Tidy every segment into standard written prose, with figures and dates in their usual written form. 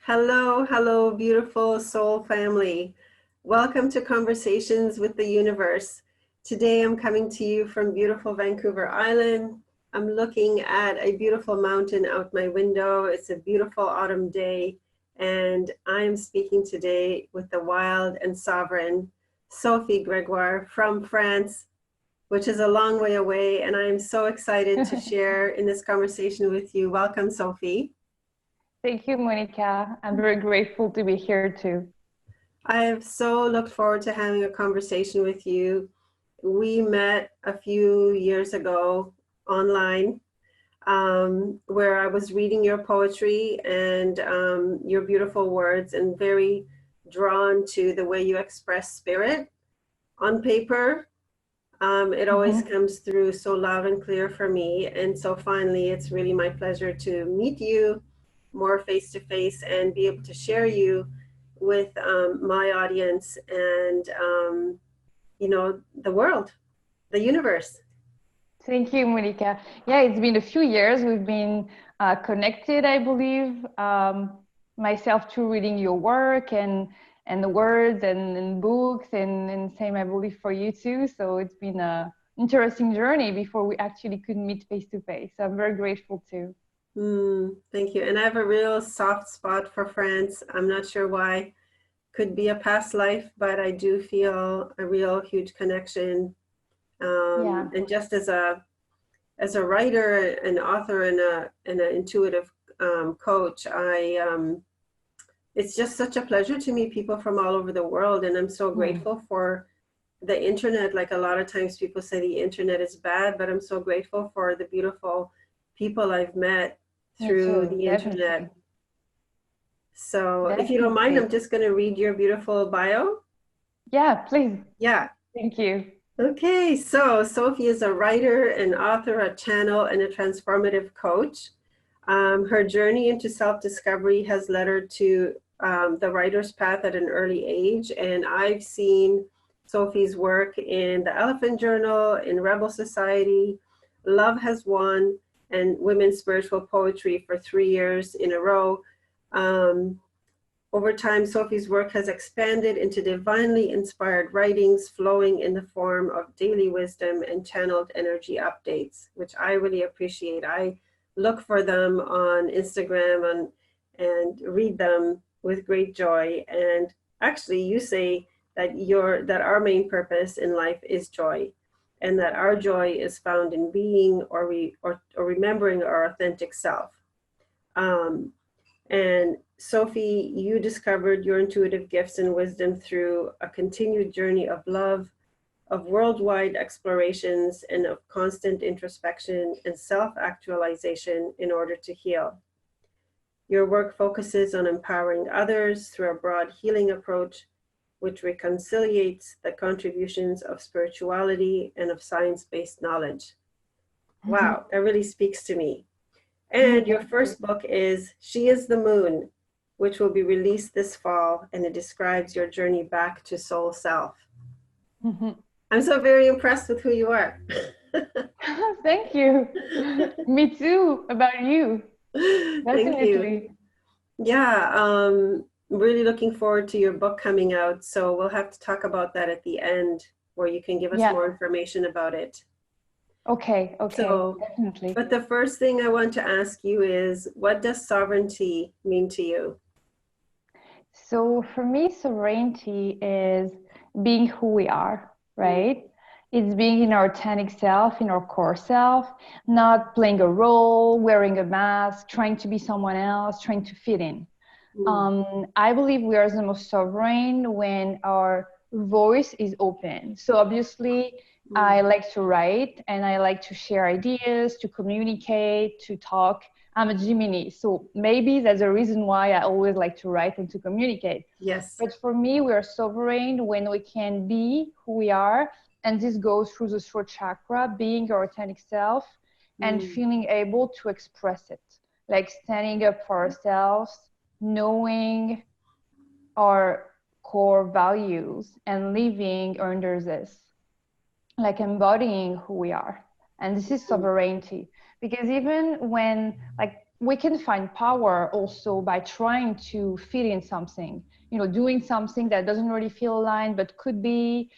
Hello, hello, beautiful soul family. Welcome to Conversations with the Universe. Today I'm coming to you from beautiful Vancouver Island. I'm looking at a beautiful mountain out my window. It's a beautiful autumn day, and I'm speaking today with the wild and sovereign Sophie Gregoire from France, which is a long way away, and I am so excited to share in this conversation with you. Welcome, Sophie. Thank you, Monica. I'm very grateful to be here too. I have so looked forward to having a conversation with you. We met a few years ago online, where I was reading your poetry and your beautiful words, and very drawn to the way you express spirit on paper. It always comes through so loud and clear for me. And so finally, it's really my pleasure to meet you more face to face and be able to share you with my audience and, the world, the universe. Thank you, Monica. Yeah, it's been a few years. We've been connected, I believe. Myself too, reading your work and the words and books, and same, I believe, for you too. So it's been a interesting journey before we actually could meet face to face. So I'm very grateful too. Thank you. And I have a real soft spot for France. I'm not sure why. Could be a past life, but I do feel a real huge connection. And just as a writer, an author, and an intuitive coach, it's just such a pleasure to meet people from all over the world, and I'm so grateful for the internet. Like, a lot of times people say the internet is bad, but I'm so grateful for the beautiful people I've met through the internet. So if you don't mind, I'm just going to read your beautiful bio. Yeah, please. Yeah. Thank you. Okay, so Sophie is a writer, an author, a channel, and a transformative coach. Her journey into self-discovery has led her to the writer's path at an early age, and I've seen Sophie's work in the Elephant Journal, in Rebel Society, Love Has Won, and Women's Spiritual Poetry for 3 years in a row. Over time, Sophie's work has expanded into divinely inspired writings flowing in the form of daily wisdom and channeled energy updates, which I really appreciate. I look for them on Instagram and read them with great joy. And actually, you say that our main purpose in life is joy, and that our joy is found in being or remembering our authentic self. And Sophie, you discovered your intuitive gifts and wisdom through a continued journey of love, of worldwide explorations, and of constant introspection and self-actualization in order to heal. Your work focuses on empowering others through a broad healing approach, which reconciliates the contributions of spirituality and of science-based knowledge. Wow, that really speaks to me. And your first book is She is the Moon, which will be released this fall, and it describes your journey back to soul self. I'm so very impressed with who you are. Thank you. Me too, about you. Thank you. Yeah, really looking forward to your book coming out. So we'll have to talk about that at the end, where you can give us more information about it. Okay, so, definitely. But the first thing I want to ask you is, what does sovereignty mean to you? So for me, sovereignty is being who we are, right? It's being in our authentic self, in our core self, not playing a role, wearing a mask, trying to be someone else, trying to fit in. I believe we are the most sovereign when our voice is open. So obviously, I like to write and I like to share ideas, to communicate, to talk. I'm a Gemini, so maybe that's a reason why I always like to write and to communicate. Yes. But for me, we are sovereign when we can be who we are. And this goes through the throat chakra, being our authentic self and feeling able to express it. Like standing up for ourselves, knowing our core values and living under this. Like embodying who we are. And this is sovereignty. Because even when, like, we can find power also by trying to fit in something, doing something that doesn't really feel aligned, but could be,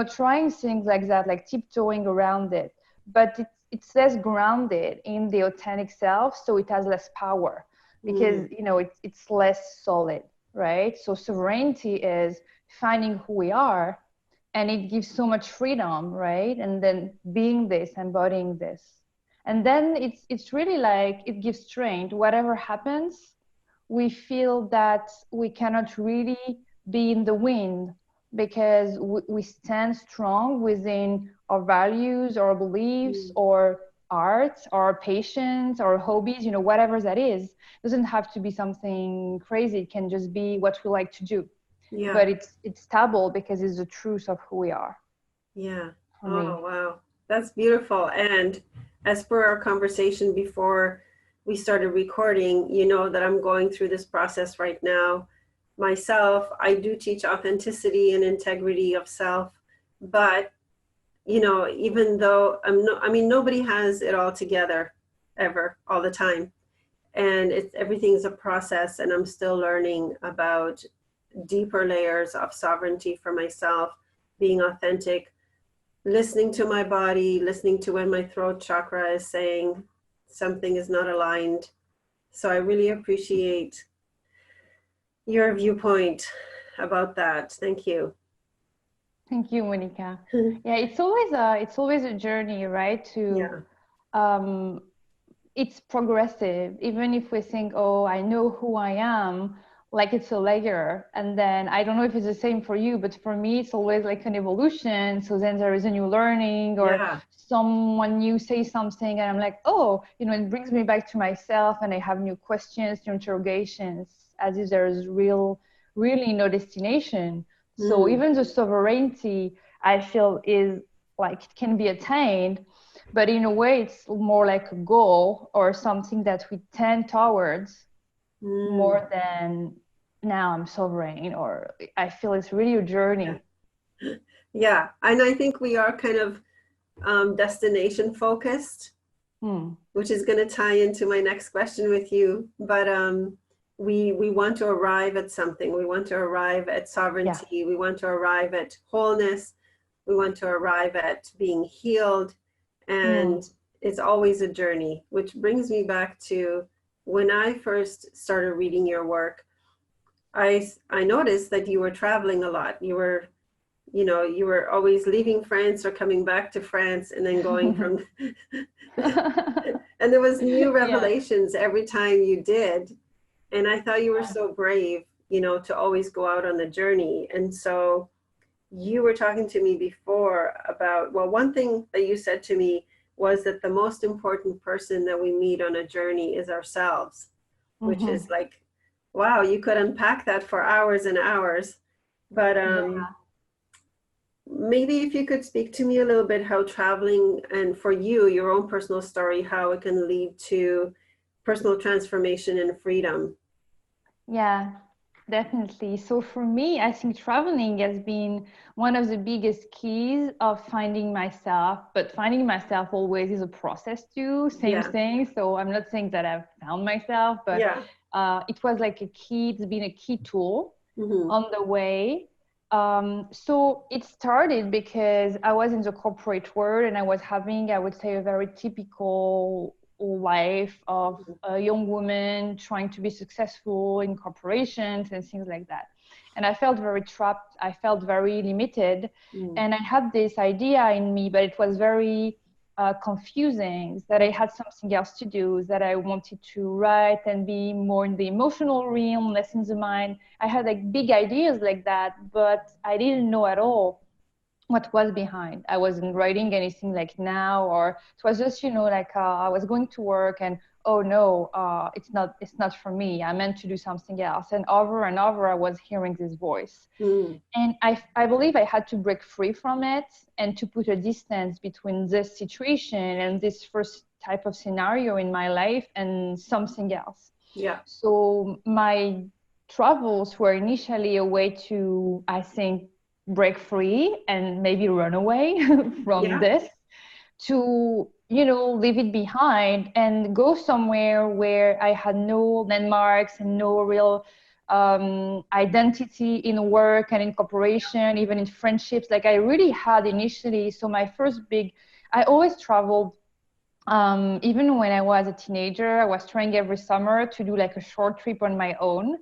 trying things like that, like tiptoeing around it. But it's less grounded in the authentic self, so it has less power because, it's less solid, right? So sovereignty is finding who we are, and it gives so much freedom, right? And then being this, embodying this. And then it's really like it gives strength. Whatever happens, we feel that we cannot really be in the wind because we stand strong within our values, our beliefs, or art, our passions, our hobbies, whatever that is. It doesn't have to be something crazy. It can just be what we like to do. Yeah. But it's stable because it's the truth of who we are. Yeah. For me. Oh, wow. That's beautiful. And as per our conversation before we started recording, you know that I'm going through this process right now myself. I do teach authenticity and integrity of self, but even though nobody has it all together ever, all the time. And everything's a process, and I'm still learning about deeper layers of sovereignty for myself, being authentic, listening to my body, listening to when my throat chakra is saying something is not aligned. So I really appreciate your viewpoint about that. Thank you. Thank you, Monica. Yeah, it's always a journey, right? It's progressive. Even if we think, oh, I know who I am, like it's a layer. And then I don't know if it's the same for you, but for me, it's always like an evolution. So then there is a new learning, or someone new says something, and I'm like, oh, it brings me back to myself, and I have new questions, new interrogations, as if there's really no destination. So even the sovereignty, I feel, is like it can be attained, but in a way it's more like a goal or something that we tend towards more than now I'm sovereign, or I feel it's really a journey. Yeah, and I think we are kind of destination focused, which is going to tie into my next question with you. But we want to arrive at something. We want to arrive at sovereignty. Yeah. We want to arrive at wholeness. We want to arrive at being healed. And it's always a journey, which brings me back to when I first started reading your work. I noticed that you were traveling a lot. You were always leaving France or coming back to France and then going from and there was new revelations every time you did. And I thought you were so brave, to always go out on the journey. And so you were talking to me before about, well, one thing that you said to me was that the most important person that we meet on a journey is ourselves, which is like, wow, you could unpack that for hours and hours. But maybe if you could speak to me a little bit how traveling, and for you, your own personal story, how it can lead to personal transformation and freedom. Yeah, definitely. So for me, I think traveling has been one of the biggest keys of finding myself, but finding myself always is a process too, same thing. So I'm not saying that I've found myself, but it was like a key, it's been a key tool on the way. So it started because I was in the corporate world and I was having, I would say, a very typical life of a young woman trying to be successful in corporations and things like that. And I felt very trapped. I felt very limited. And I had this idea in me, but it was very confusing, that I had something else to do, that I wanted to write and be more in the emotional realm, less in the mind. I had like big ideas like that, but I didn't know at all what was behind. I wasn't writing anything like now, or it was just, like I was going to work and, oh no, it's not for me. I meant to do something else. And over I was hearing this voice. And I believe I had to break free from it and to put a distance between this situation and this first type of scenario in my life and something else. Yeah. So my travels were initially a way to, I think, break free and maybe run away from this, to leave it behind and go somewhere where I had no landmarks and no real identity in work and in cooperation, even in friendships, like I really had initially. So my first I always traveled. Even when I was a teenager, I was trying every summer to do like a short trip on my own,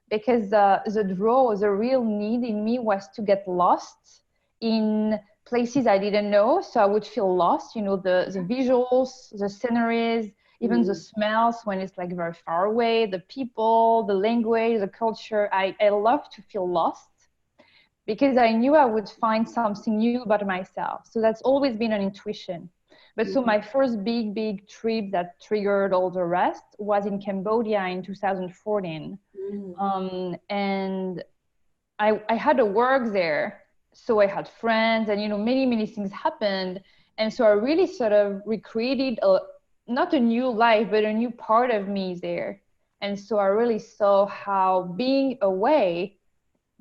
because the real need in me was to get lost in places I didn't know. So I would feel lost, the visuals, the sceneries, even the smells when it's like very far away, the people, the language, the culture. I love to feel lost because I knew I would find something new about myself. So that's always been an intuition. But so my first big trip that triggered all the rest was in Cambodia in 2014. And I had to work there. So I had friends and, many things happened. And so I really sort of recreated not a new life, but a new part of me there. And so I really saw how being away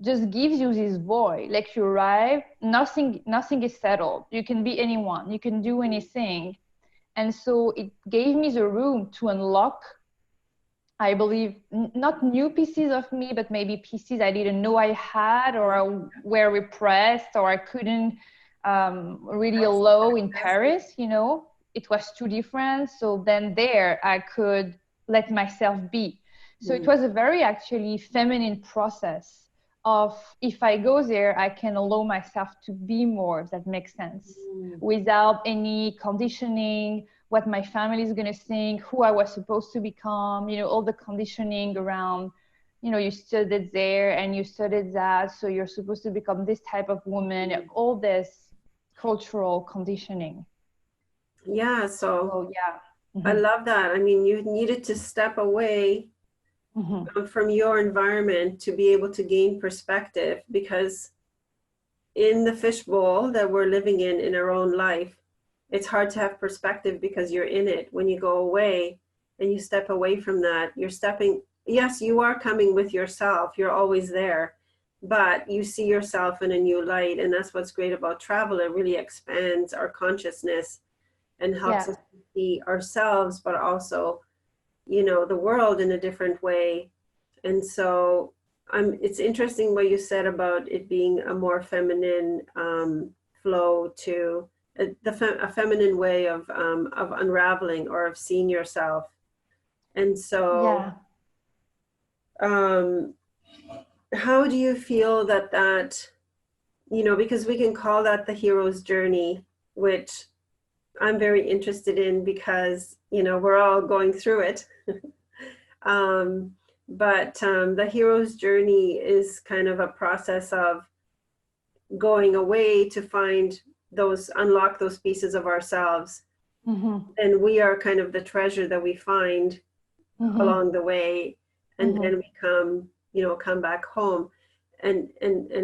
just gives you this void. Like you arrive, nothing is settled. You can be anyone, you can do anything. And so it gave me the room to unlock, I believe, not new pieces of me, but maybe pieces I didn't know I had, or were repressed, or I couldn't really allow in Paris. It was too different. So then there I could let myself be. So it was a very actually feminine process of, if I go there, I can allow myself to be more, if that makes sense, without any conditioning, what my family is going to think, who I was supposed to become, all the conditioning around, you studied there and you studied that, so you're supposed to become this type of woman, all this cultural conditioning. Yeah, so yeah. I love that. I mean, you needed to step away from your environment to be able to gain perspective, because in the fishbowl that we're living in our own life, it's hard to have perspective because you're in it. When you go away and you step away from that, yes, you are coming with yourself, you're always there, but you see yourself in a new light. And that's what's great about travel. It really expands our consciousness and helps us see ourselves, but also the world in a different way. And so it's interesting what you said about it being a more feminine flow to a feminine way of unraveling or of seeing yourself. And so how do you feel that because we can call that the hero's journey, which I'm very interested in, because we're all going through it. But the hero's journey is kind of a process of going away to unlock those pieces of ourselves. And we are kind of the treasure that we find along the way. And then we come back home. And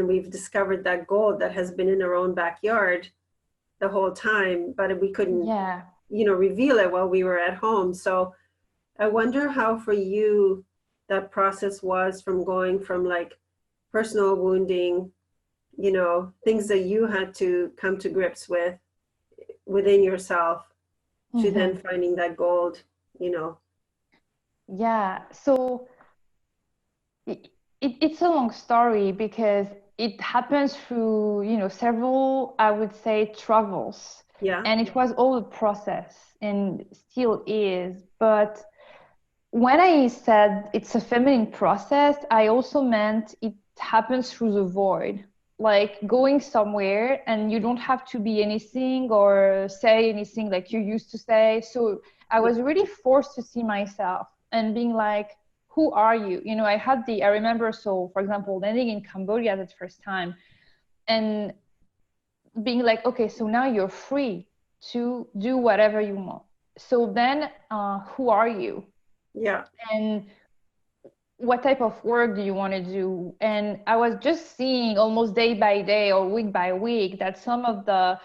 we've discovered that gold that has been in our own backyard the whole time, but we couldn't reveal it while we were at home. So I wonder how for you that process was, from going from like personal wounding, things that you had to come to grips with within yourself, to then finding that gold. So it's a long story, because it happens through several, I would say, travels. And it was all a process, and still is. But when I said it's a feminine process, I also meant it happens through the void, like going somewhere and you don't have to be anything or say anything like you used to say. So I was really forced to see myself and being like, who are you? I remember, so for example, landing in Cambodia that first time and being like, okay, so now you're free to do whatever you want. So then who are you? And what type of work do you want to do? And I was just seeing almost day by day or week by week that some of the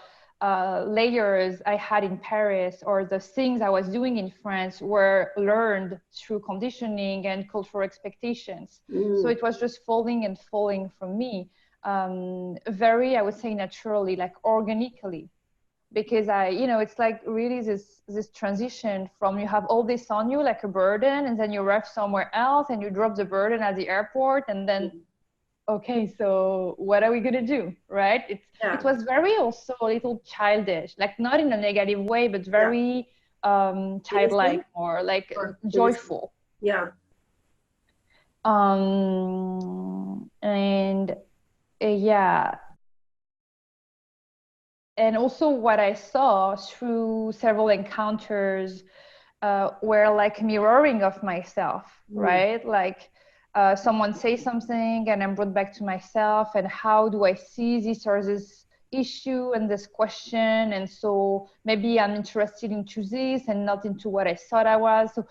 layers I had in Paris, or the things I was doing in France, were learned through conditioning and cultural expectations. So it was just falling and falling from me, very, I would say, naturally, like organically. because it's like really this transition from you have all this on you like a burden, and then you arrive somewhere else and you drop the burden at the airport, and then okay, so what are we gonna do, right? It was very also a little childish, like not in a negative way, but very childlike, more like joyful. Yeah. And yeah. And also what I saw through several encounters were like mirroring of myself, right? Like someone says something and I'm brought back to myself, and how do I see this or this issue and this question, and so maybe I'm interested into this and not into what I thought I was. So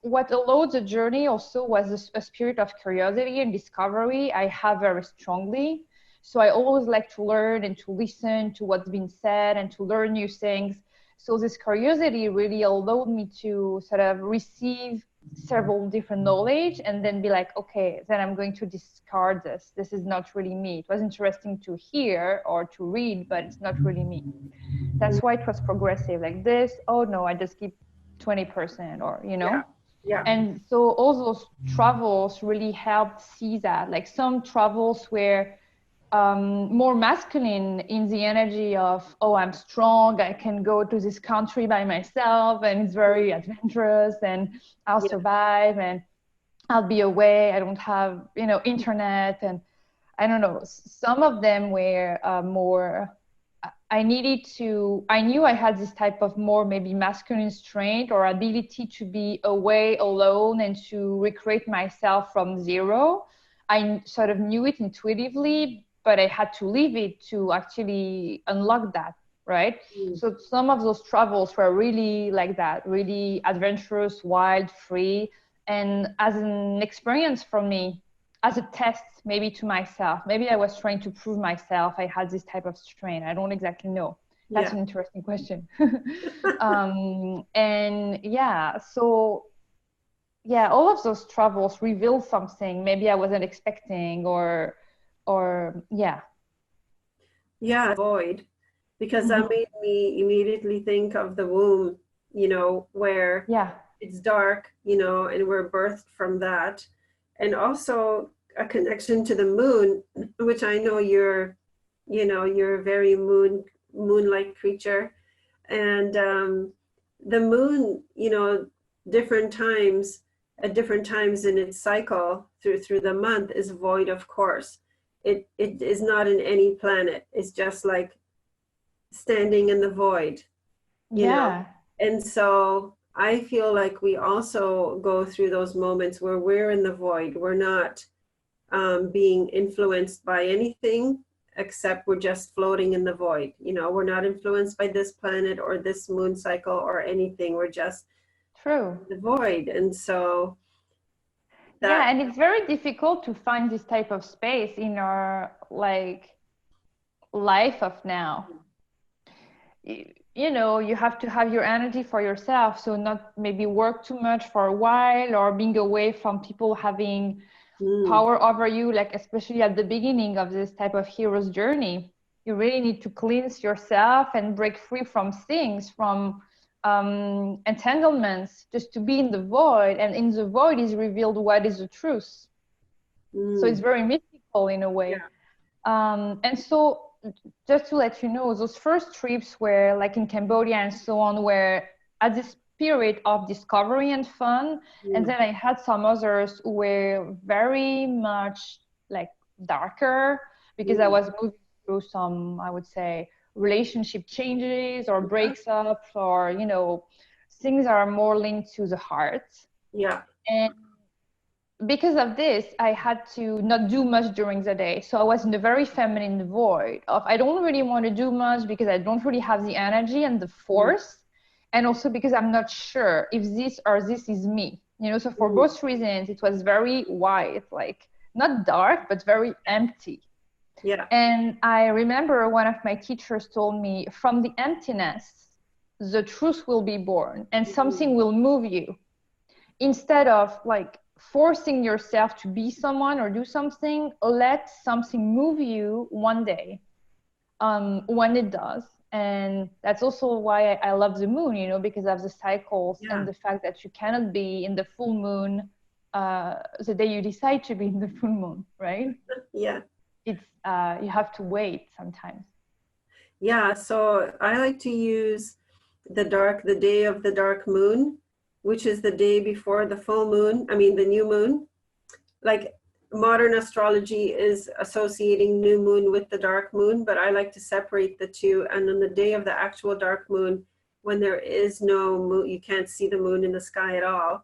what allowed the journey also was a spirit of curiosity and discovery I have very strongly. So I always like to learn and to listen to what's been said and to learn new things. So this curiosity really allowed me to sort of receive several different knowledge and then be like, okay, then I'm going to discard this. This is not really me. It was interesting to hear or to read, but it's not really me. That's why it was progressive, like this. Oh no, I just keep 20%, or, Yeah. And so all those travels really helped see that. Like some travels were more masculine in the energy of, oh, I'm strong, I can go to this country by myself, and it's very adventurous, and I'll survive, and I'll be away, I don't have internet, and I don't know, some of them were more I knew I had this type of more maybe masculine strength or ability to be away alone and to recreate myself from zero. I sort of knew it intuitively, but I had to live it to actually unlock that, right? So some of those travels were really like that, really adventurous, wild, free, and as an experience for me, as a test maybe to myself. Maybe I was trying to prove myself I had this type of strain. I don't exactly know. That's an interesting question. And yeah, so yeah, all of those travels reveal something maybe I wasn't expecting, or yeah. Yeah, void, because that made me immediately think of the womb, where it's dark, and we're birthed from that. And also a connection to the moon, which I know you're a very moon-like creature. And the moon, different times, at different times in its cycle through the month is void, of course. It is not in any planet. It's just like standing in the void, you know? And so I feel like we also go through those moments where we're in the void. We're not being influenced by anything, except we're just floating in the void. We're not influenced by this planet or this moon cycle or anything. We're just in the void. And so and it's very difficult to find this type of space in our life of now. You have to have your energy for yourself, so not maybe work too much for a while, or being away from people having power over you, like especially at the beginning of this type of hero's journey. You really need to cleanse yourself and break free from things, from entanglements, just to be in the void, and in the void is revealed what is the truth. So it's very mystical in a way. And so just to let you know, those first trips were like in Cambodia and so on, were at the spirit of discovery and fun. And then I had some others who were very much like darker, because I was moving through some, I would say, relationship changes or breaks up, or things are more linked to the heart. And because of this, I had to not do much during the day. So I was in a very feminine void of, I don't really want to do much because I don't really have the energy and the force. And also because I'm not sure if this or this is me. So for both reasons, it was very white, like not dark, but very empty. And I remember one of my teachers told me, from the emptiness, the truth will be born and something will move you. Instead of like forcing yourself to be someone or do something, let something move you one day. When it does, And that's also why I love the moon, you know, because of the cycles Yeah. and the fact that you cannot be in the full moon the day you decide to be in the full moon, right? Yeah. It's you have to wait sometimes. Yeah. So I like to use the day of the dark moon, which is the day before the full moon. I mean, the new moon. Like modern astrology is associating new moon with the dark moon, but I like to separate the two. And on the day of the actual dark moon, when there is no moon, you can't see the moon in the sky at all.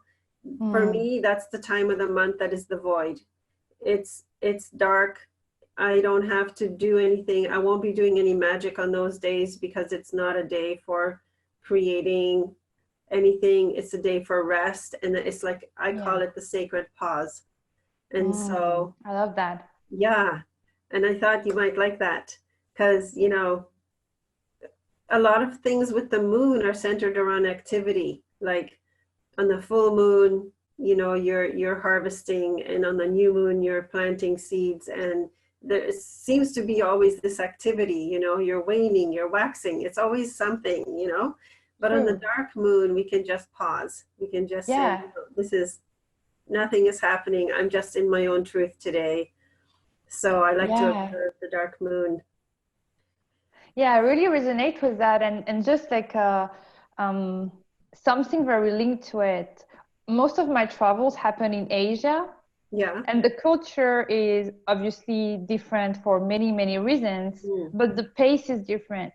For me, that's the time of the month that is the void. It's dark. I don't have to do anything. I won't be doing any magic on those days because it's not a day for creating anything. It's a day for rest. And it's like, I call it the sacred pause. And so, I love that. yeah. And I thought you might like that because, you know, a lot of things with the moon are centered around activity. Like on the full moon, you know, you're harvesting, and on the new moon, you're planting seeds. And there seems to be always this activity, you know, you're waning, you're waxing. It's always something, you know. But on the dark moon, we can just pause. We can just say, you know, this is nothing is happening. I'm just in my own truth today. So I like to observe the dark moon. Yeah, I really resonate with that. And just like something very linked to it. Most of my travels happen in Asia. Yeah. And the culture is obviously different for many, many reasons, but the pace is different.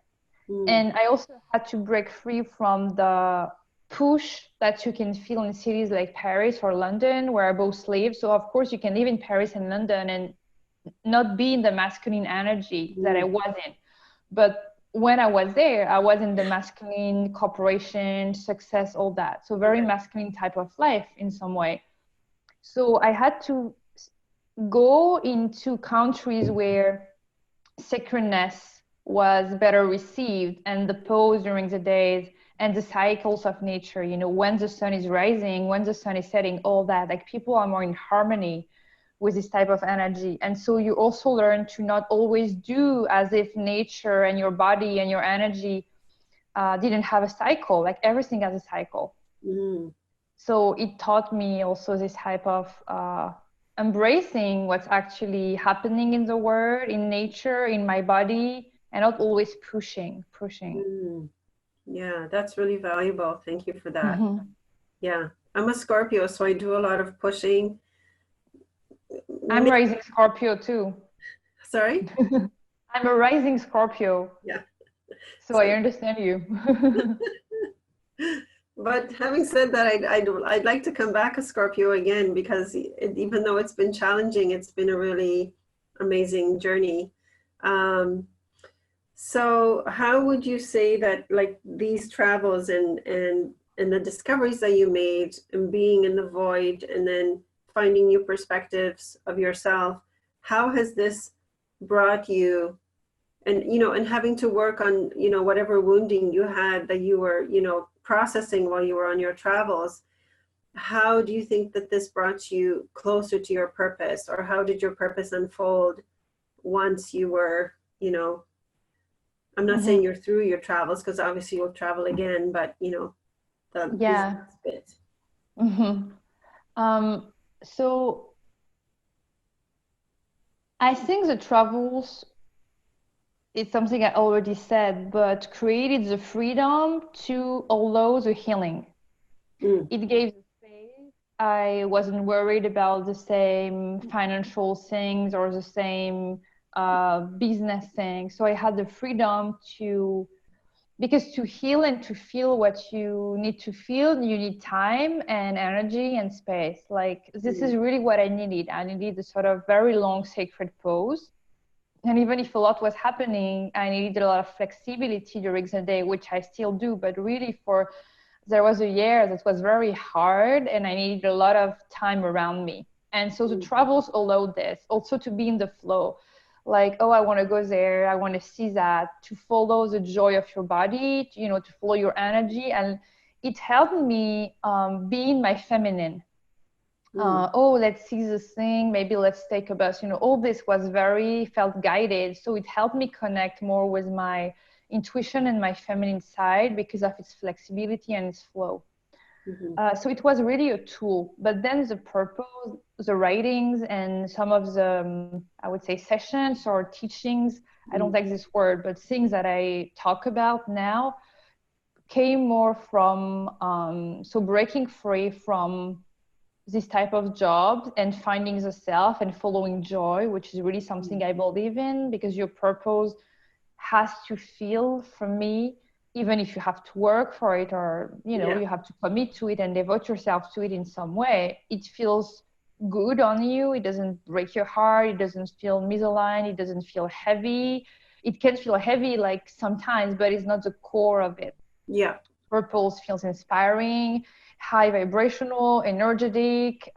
And I also had to break free from the push that you can feel in cities like Paris or London, where I both live. So of course you can live in Paris and London and not be in the masculine energy that I was in. But when I was there, I was in the masculine corporation, success, all that. So very masculine type of life in some way. So I had to go into countries where sacredness was better received, and the pose during the days and the cycles of nature, you know, when the sun is rising, when the sun is setting, all that, like people are more in harmony with this type of energy. And so you also learn to not always do as if nature and your body and your energy didn't have a cycle. Like everything has a cycle. So it taught me also this type of embracing what's actually happening in the world, in nature, in my body, and not always pushing. Yeah, that's really valuable. Thank you for that. Yeah, I'm a Scorpio, so I do a lot of pushing. I'm rising Scorpio too. Sorry? I'm a rising Scorpio. Yeah. So I understand you. But having said that, I'd like to come back a Scorpio again because even though it's been challenging, it's been a really amazing journey. So how would you say that, like, these travels and the discoveries that you made and being in the void and then finding new perspectives of yourself, how has this brought you, and, you know, and having to work on, you know, whatever wounding you had that you were, you know, processing while you were on your travels, how do you think that this brought you closer to your purpose, or how did your purpose unfold once you were, you know, I'm not saying you're through your travels, because obviously you'll travel again, but, you know, the business bit. So I think the travels, it's something I already said, but created the freedom to allow the healing. It gave the space. I wasn't worried about the same financial things or the same business things. So I had the freedom to, because to heal and to feel what you need to feel, you need time and energy and space. Like this is really what I needed. I needed a sort of very long sacred pose. And even if a lot was happening, I needed a lot of flexibility during the day, which I still do. But really, there was a year that was very hard, and I needed a lot of time around me. And so the travels allowed this, also to be in the flow. Like, oh, I want to go there, I want to see that, to follow the joy of your body, you know, to follow your energy. And it helped me be in my feminine. Oh, let's see this thing, maybe let's take a bus, you know, all this was very felt guided. So it helped me connect more with my intuition and my feminine side because of its flexibility and its flow. So it was really a tool. But then the purpose, the writings and some of the, I would say, sessions or teachings, I don't like this word, but things that I talk about now came more from, so breaking free from this type of job and finding the self and following joy, which is really something I believe in, because your purpose has to feel, for me, even if you have to work for it or, you know, you have to commit to it and devote yourself to it in some way, it feels good on you. It doesn't break your heart. It doesn't feel misaligned. It doesn't feel heavy. It can feel heavy like sometimes, but it's not the core of it. Yeah. Purpose feels inspiring, high vibrational, energetic.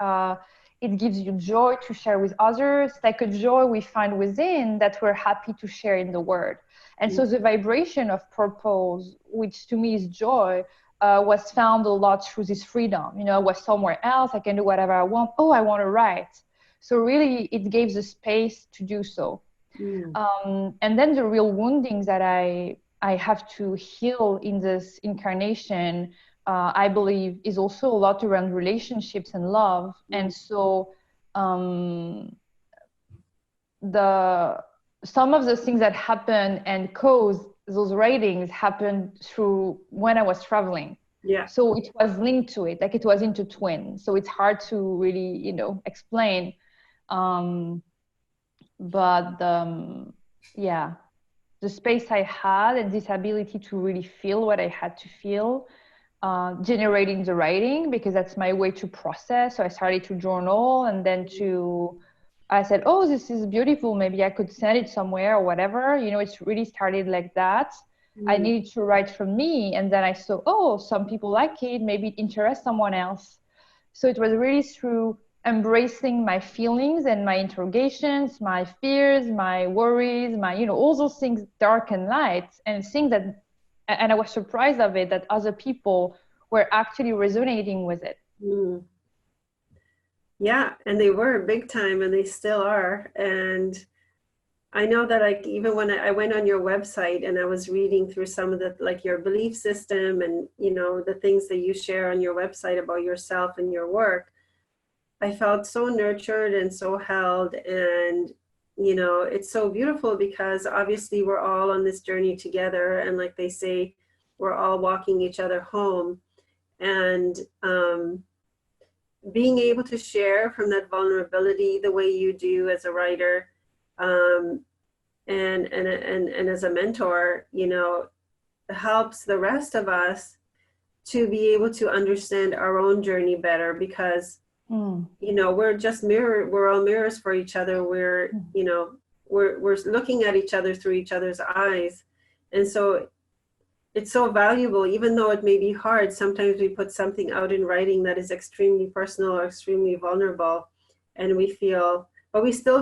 It gives you joy to share with others, like a joy we find within that we're happy to share in the world. And so the vibration of purpose, which to me is joy, was found a lot through this freedom. You know, I was somewhere else, I can do whatever I want. Oh, I want to write. So really, it gave the space to do so. And then the real woundings that I have to heal in this incarnation, I believe, is also a lot around relationships and love. And so some of the things that happened and caused those writings happened through when I was traveling. Yeah. So it was linked to it, like it was intertwined. So it's hard to really, you know, explain. Yeah, the space I had and this ability to really feel what I had to feel, generating the writing, because that's my way to process. So I started to journal, and then I said, oh, this is beautiful. Maybe I could send it somewhere or whatever. You know, it's really started like that. I needed to write from me. And then I saw, oh, some people like it. Maybe it interests someone else. So it was really through embracing my feelings and my interrogations, my fears, my worries, my, you know, all those things, dark and light, and things that, and I was surprised of it, that other people were actually resonating with it. Yeah, and they were big time, and they still are. And I know that, like, even when I went on your website and I was reading through some of the, like, your belief system and, you know, the things that you share on your website about yourself and your work, I felt so nurtured and so held. And, you know, it's so beautiful because obviously we're all on this journey together. And like they say, we're all walking each other home. And being able to share from that vulnerability the way you do as a writer, and as a mentor, you know, helps the rest of us to be able to understand our own journey better, because you know, we're all mirrors for each other. We're, you know, we're looking at each other through each other's eyes. And so it's so valuable, even though it may be hard. Sometimes we put something out in writing that is extremely personal or extremely vulnerable, and we still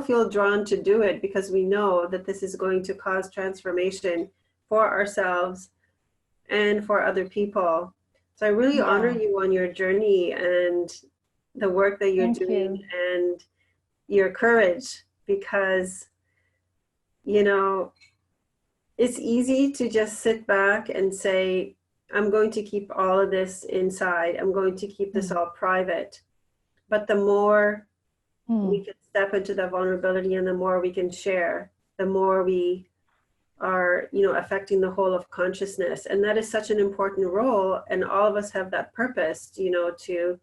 feel drawn to do it because we know that this is going to cause transformation for ourselves and for other people. So I really honor you on your journey and the work that you're doing and your courage, because, you know, it's easy to just sit back and say, I'm going to keep all of this inside. I'm going to keep this all private. But the more we can step into that vulnerability and the more we can share, the more we are, you know, affecting the whole of consciousness. And that is such an important role. And all of us have that purpose, you know, to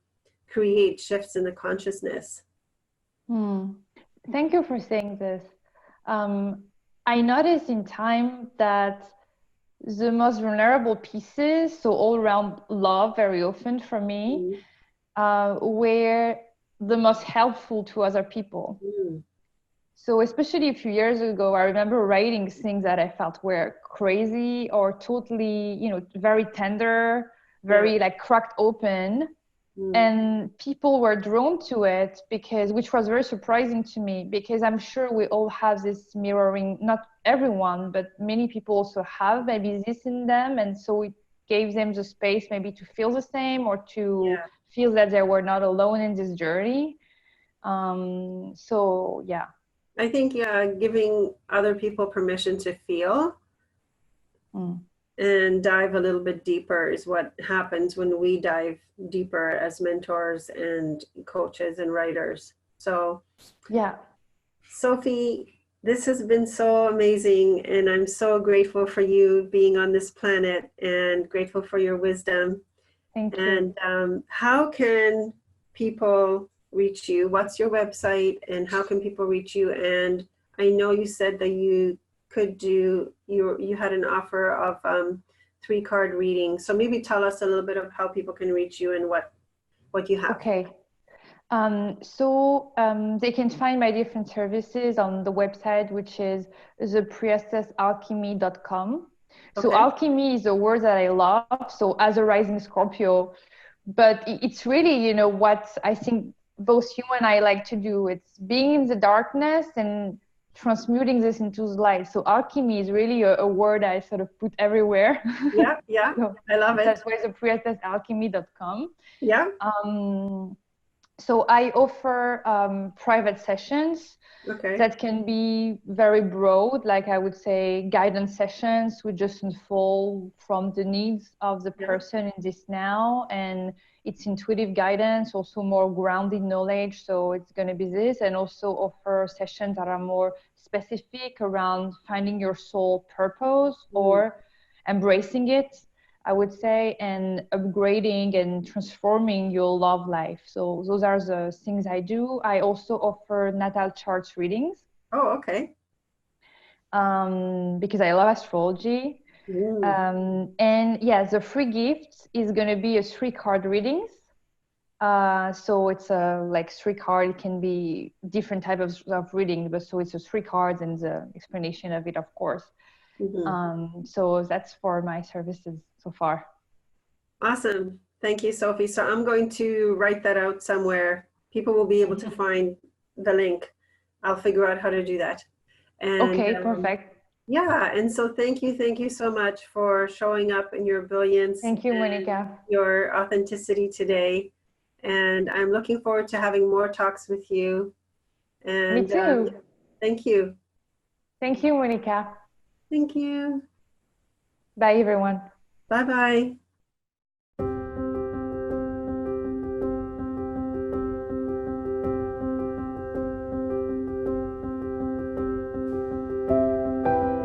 create shifts in the consciousness. Thank you for saying this. I noticed in time that the most vulnerable pieces, so all around love very often for me, were the most helpful to other people. So especially a few years ago, I remember writing things that I felt were crazy or totally, you know, very tender, very like cracked open. And people were drawn to it which was very surprising to me, because I'm sure we all have this mirroring, not everyone, but many people also have maybe this in them. And so it gave them the space maybe to feel the same or to feel that they were not alone in this journey. So, yeah. I think, giving other people permission to feel and dive a little bit deeper is what happens when we dive deeper as mentors and coaches and writers. So Yeah. Sophie, this has been so amazing, and I'm so grateful for you being on this planet and grateful for your wisdom. Thank you. And how can people reach you? What's your website, and how can people reach you? And I know you said that you could do, you had an offer of 3-card reading. So maybe tell us a little bit of how people can reach you and what you have. Okay. They can find my different services on the website, which is thepriestessalchemy.com. So Okay. alchemy is a word that I love. So as a rising Scorpio, but it's really, you know, what I think both you and I like to do. It's being in the darkness and transmuting this into light. So alchemy is really a word I sort of put everywhere. Yeah, yeah, So I love it. that's why thepriestessalchemy.com. Yeah. So I offer private sessions Okay. that can be very broad, like I would say guidance sessions, which just unfold from the needs of the person in this now. And it's intuitive guidance, also more grounded knowledge. So it's going to be this, and also offer sessions that are more specific around finding your soul purpose or embracing it, I would say, and upgrading and transforming your love life. So those are the things I do. I also offer natal charts readings. Oh, okay. Because I love astrology. And yeah, the free gift is going to be a 3-card readings. So it's like 3-card. It can be different types of reading, but so it's a 3 cards and the explanation of it, of course. So that's for my services so far. Awesome. Thank you, Sophie. So I'm going to write that out somewhere. People will be able to find the link. I'll figure out how to do that. And okay, perfect. Yeah, and so thank you so much for showing up in your brilliance. Thank you, Monica. Your authenticity today. And I'm looking forward to having more talks with you. And me too. Thank you. Thank you, Monica. Thank you. Bye, everyone. Bye-bye.